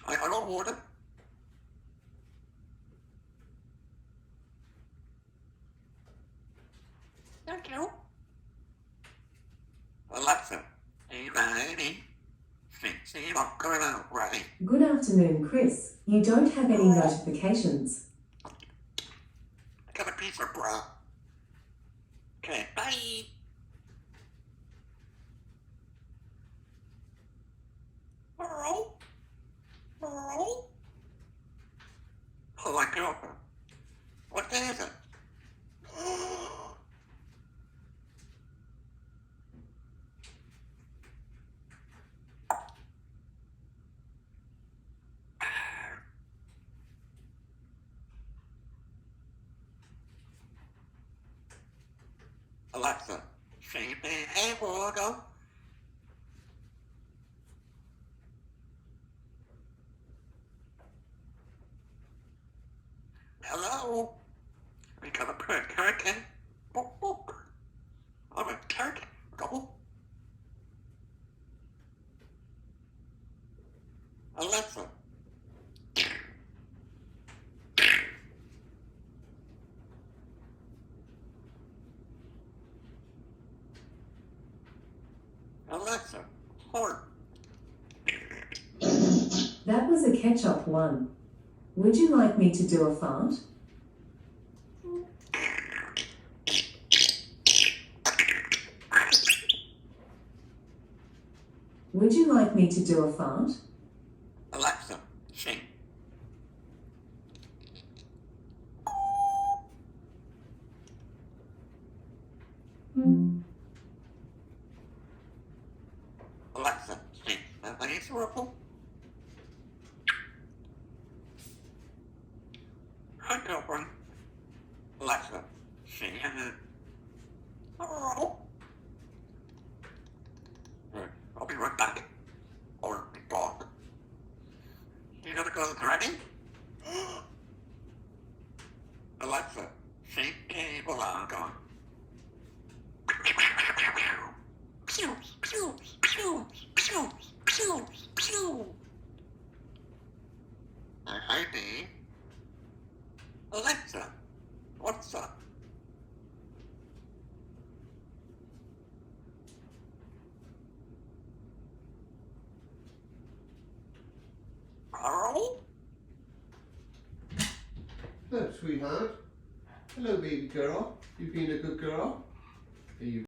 I got water. Thank you. Alexa, are you ready? Fixing up, going out, ready. Good afternoon, Chris. You don't have any notifications. I got a piece of bread. Okay, bye. Hello? Hello? Oh, my God. What day is it? Alexa, say me hey, Borgo. Hello? We got a turkey. Book, book. I'm a turkey. Go. Alexa. Alexa, horn. That was a catch-up one. Would you like me to do a fart? Would you like me to do a fart? Alexa, sing. Alexa, sing. Everybody's ripple. Hi, girlfriend. Alexa, sing it. Hello. I'll be right back. Or be gone. You gotta go ready? Alexa, sing cable on gone. Pew, pew, pew, pew, pew, pew. Hi, Dee. Alexa, what's up? Carl? Hello, sweetheart. Hello, baby girl. You being a good girl? Are you